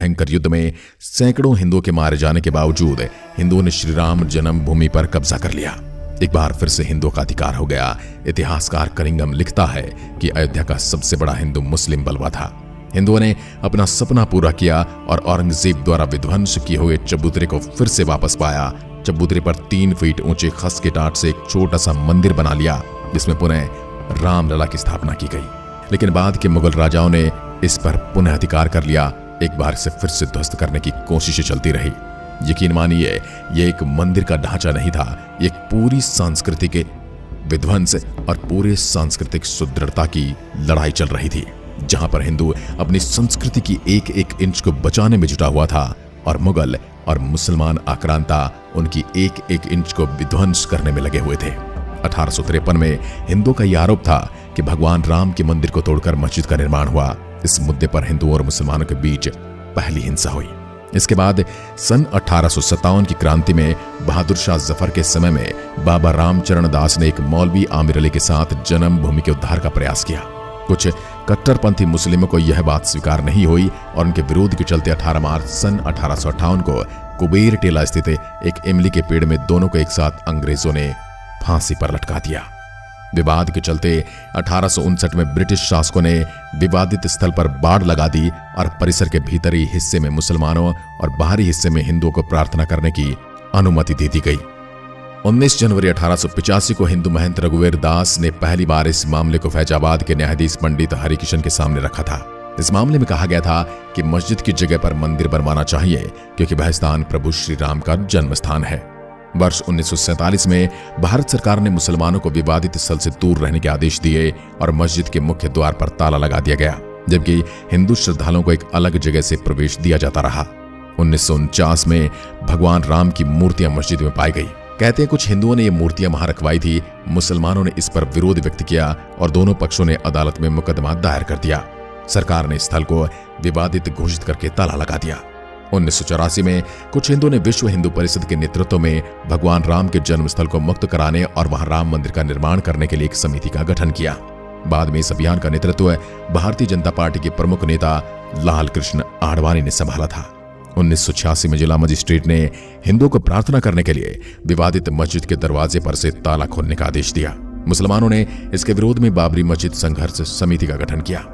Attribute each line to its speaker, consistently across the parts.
Speaker 1: भयंकर युद्ध में सैकड़ों हिंदुओं के मारे जाने के बावजूद हिंदुओं ने श्री राम जन्मभूमि पर कब्जा कर लिया। एक बार फिर से हिंदुओं का अधिकार हो गया। इतिहासकार कनिंघम लिखता है कि अयोध्या का सबसे बड़ा हिंदू मुस्लिम बलवा था। हिंदुओं ने अपना सपना पूरा किया और औरंगजेब द्वारा विध्वंस किए हुए चबूतरे को फिर से वापस पाया। चबूतरे पर 3 फीट ऊंचे खस के टाट से एक छोटा सा मंदिर बना लिया, जिसमें पुनः रामलला की स्थापना की गई। लेकिन बाद के मुगल राजाओं ने इस पर पुनः अधिकार कर लिया। एक बार इसे फिर से ध्वस्त करने की कोशिशें चलती रही। यकीन मानिए, ये एक मंदिर का ढांचा नहीं था, ये एक पूरी संस्कृति के विध्वंस और पूरे सांस्कृतिक सुदृढ़ता की लड़ाई चल रही थी, जहां पर हिंदू अपनी संस्कृति की एक एक इंच को बचाने में जुटा हुआ था और मुगल और मुसलमान आक्रांता उनकी एक एक इंच को विध्वंस करने में लगे हुए थे। 1853 में हिंदुओं का यह आरोप था कि भगवान राम के मंदिर को तोड़कर मस्जिद का निर्माण हुआ। इस मुद्दे पर हिंदुओं और मुसलमानों के बीच पहली हिंसा हुई। इसके बाद सन 1857 की क्रांति में बहादुर शाह जफर के समय में बाबा रामचरण दास ने एक मौलवी आमिर अली के साथ जन्मभूमि के उद्धार का प्रयास किया। कुछ कट्टरपंथी मुस्लिमों को यह बात स्वीकार नहीं हुई और उनके विरोध के चलते 18 मार्च सन 1858 को कुबेर टेला स्थित एक इमली के पेड़ में दोनों को एक साथ अंग्रेजों ने फांसी पर लटका दिया। विवाद के चलते 1859 में ब्रिटिश शासकों ने विवादित स्थल पर बाड़ लगा दी और परिसर के भीतरी हिस्से में मुसलमानों और बाहरी हिस्से में हिंदुओं को प्रार्थना करने की अनुमति दे दी गई। 19 जनवरी 1885 को हिंदू महंत रघुवीर दास ने पहली बार इस मामले को फैजाबाद के न्यायाधीश पंडित हरिकिशन के सामने रखा था। इस मामले में कहा गया था कि मस्जिद की जगह पर मंदिर बनवाना चाहिए, क्योंकि वह स्थान प्रभु श्री राम का जन्म स्थान है। वर्ष 1947 में भारत सरकार ने मुसलमानों को विवादित स्थल से दूर रहने के आदेश दिए और मस्जिद के मुख्य द्वार पर ताला लगा दिया गया, जबकि हिंदू श्रद्धालुओं को एक अलग जगह से प्रवेश दिया जाता रहा। 1949 में भगवान राम की मूर्तियां मस्जिद में पाई गई। कहते हैं कुछ हिंदुओं ने ये मूर्तियां वहां रखवाई थी। मुसलमानों ने इस पर विरोध व्यक्त किया और दोनों पक्षों ने अदालत में मुकदमा दायर कर दिया। सरकार ने स्थल को विवादित घोषित करके ताला लगा दिया। 1984 में कुछ हिंदुओं ने विश्व हिंदू परिषद के नेतृत्व में भगवान राम के जन्मस्थल को मुक्त कराने और वहां राम मंदिर का निर्माण करने के लिए एक समिति का गठन किया। बाद में इस अभियान का नेतृत्व भारतीय जनता पार्टी के प्रमुख नेता लाल कृष्ण आडवाणी ने संभाला था। 1986 में जिला मजिस्ट्रेट ने हिंदुओं को प्रार्थना करने के लिए विवादित मस्जिद के दरवाजे पर से ताला खोलने का आदेश दिया। मुसलमानों ने इसके विरोध में बाबरी मस्जिद संघर्ष समिति का गठन किया।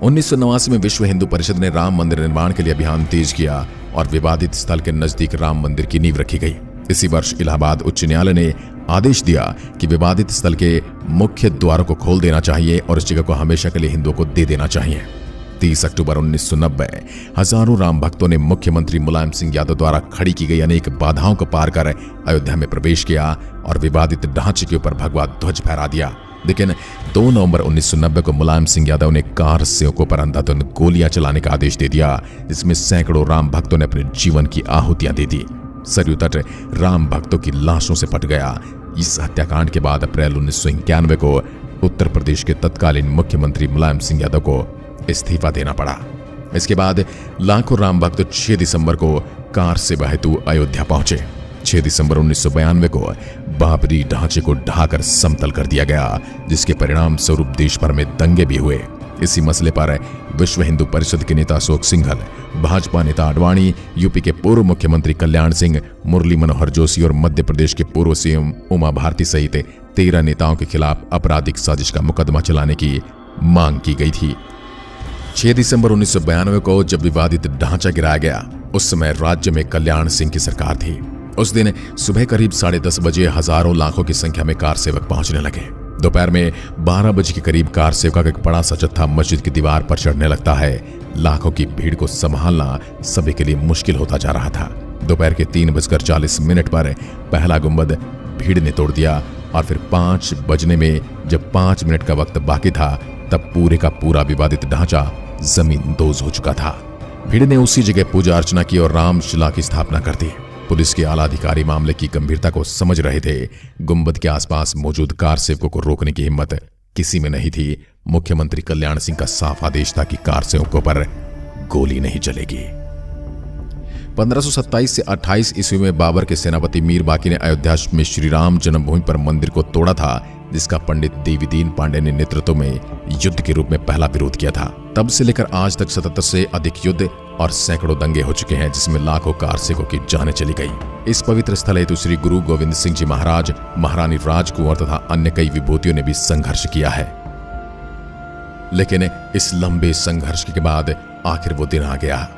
Speaker 1: 1989 में विश्व हिंदू परिषद ने राम मंदिर निर्माण के लिए अभियान तेज किया और विवादित स्थल के नजदीक राम मंदिर की नींव रखी गई। इसी वर्ष इलाहाबाद उच्च न्यायालय ने आदेश दिया कि विवादित स्थल के मुख्य द्वारों को खोल देना चाहिए और इस जगह को हमेशा के लिए हिंदुओं को दे देना चाहिए। 30 अक्टूबर 1990 हजारों राम भक्तों ने मुख्यमंत्री मुलायम सिंह यादव द्वारा खड़ी की गई अनेक बाधाओं को पार कर अयोध्या में प्रवेश किया और विवादित ढांचे के ऊपर भगवा ध्वज फहरा दिया। लेकिन 2 नवंबर 1990 को मुलायम सिंह यादव ने कार सेवकों पर अंधाधुंध गोलियां चलाने का आदेश दे दिया, जिसमें सैकड़ों राम भक्तों ने अपने जीवन की आहुतियां दे दी। सरयू तट राम भक्तों की लाशों से पट गया। इस हत्याकांड के बाद अप्रैल 1991 को उत्तर प्रदेश के तत्कालीन मुख्यमंत्री मुलायम सिंह यादव को इस्तीफा देना पड़ा। इसके बाद लाखों राम भक्त 6 दिसंबर को कार सेवा हेतु अयोध्या पहुंचे। 6 दिसंबर 1992 को बाबरी ढांचे को ढाकर समतल कर दिया गया, जिसके परिणाम स्वरूप देश भर में दंगे भी हुए। इसी मसले पर विश्व हिंदू परिषद के नेता अशोक सिंघल, भाजपा नेता आडवाणी, यूपी के पूर्व मुख्यमंत्री कल्याण सिंह, मुरली मनोहर जोशी और मध्य प्रदेश के पूर्व सीएम उमा भारती सहित 13 नेताओं के खिलाफ आपराधिक साजिश का मुकदमा चलाने की मांग की गई थी। 6 दिसंबर 1992 को जब विवादित ढांचा गिराया गया, उस समय राज्य में कल्याण सिंह की सरकार थी। उस दिन सुबह करीब 10:30 बजे हजारों लाखों की संख्या में कार सेवक पहुंचने लगे। दोपहर में 12 बजे के करीब कार सेवका का एक बड़ा सा जत्था मस्जिद की दीवार पर चढ़ने लगता है। लाखों की भीड़ को संभालना सभी के लिए मुश्किल होता जा रहा था। दोपहर के 3:40 पर पहला गुंबद भीड़ ने तोड़ दिया और फिर 5 बजने में जब 5 मिनट का वक्त बाकी था, तब पूरे का पूरा विवादित ढांचा जमींदोज हो चुका था। भीड़ ने उसी जगह पूजा अर्चना की और रामशिला की स्थापना कर दी। पुलिस के आला अधिकारी मामले की गंभीरता को समझ रहे थे। गुंबद के आसपास मौजूद कार सेवकों को रोकने की हिम्मत किसी में नहीं थी। मुख्यमंत्री कल्याण सिंह का साफ आदेश था कि कार सेवकों पर गोली नहीं चलेगी। 1527 से 28 ईस्वी में बाबर के सेनापति मीर बाकी ने अयोध्या में श्री राम जन्मभूमि पर मंदिर को तोड़ा था, जिसका पंडित देवीदीन पांडे ने नेतृत्व में युद्ध के रूप में पहला विरोध किया था। तब से लेकर आज तक 77 से अधिक युद्ध और सैकड़ों दंगे हो चुके हैं, जिसमें लाखों कार सिखों की जानें चली गई। इस पवित्र स्थल हेतु श्री गुरु गोविंद सिंह जी महाराज, महारानी राजकुंवर तथा अन्य कई विभूतियों ने भी संघर्ष किया है। लेकिन इस लंबे संघर्ष के बाद आखिर वो दिन आ गया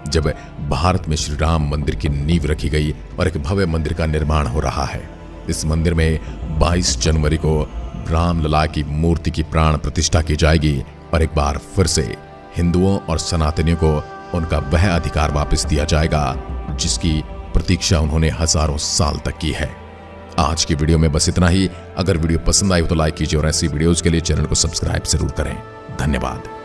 Speaker 1: जब भारत में श्री राम मंदिर की नींव रखी गई और एक भव्य मंदिर का निर्माण हो रहा है। इस मंदिर में 22 जनवरी को रामलला की मूर्ति की प्राण प्रतिष्ठा की जाएगी और एक बार फिर से हिंदुओं और सनातनियों को उनका वह अधिकार वापस दिया जाएगा जिसकी प्रतीक्षा उन्होंने हजारों साल तक की है। आज की वीडियो में बस इतना ही। अगर वीडियो पसंद आई हो तो लाइक कीजिए और ऐसी वीडियोस के लिए चैनल को सब्सक्राइब जरूर करें। धन्यवाद।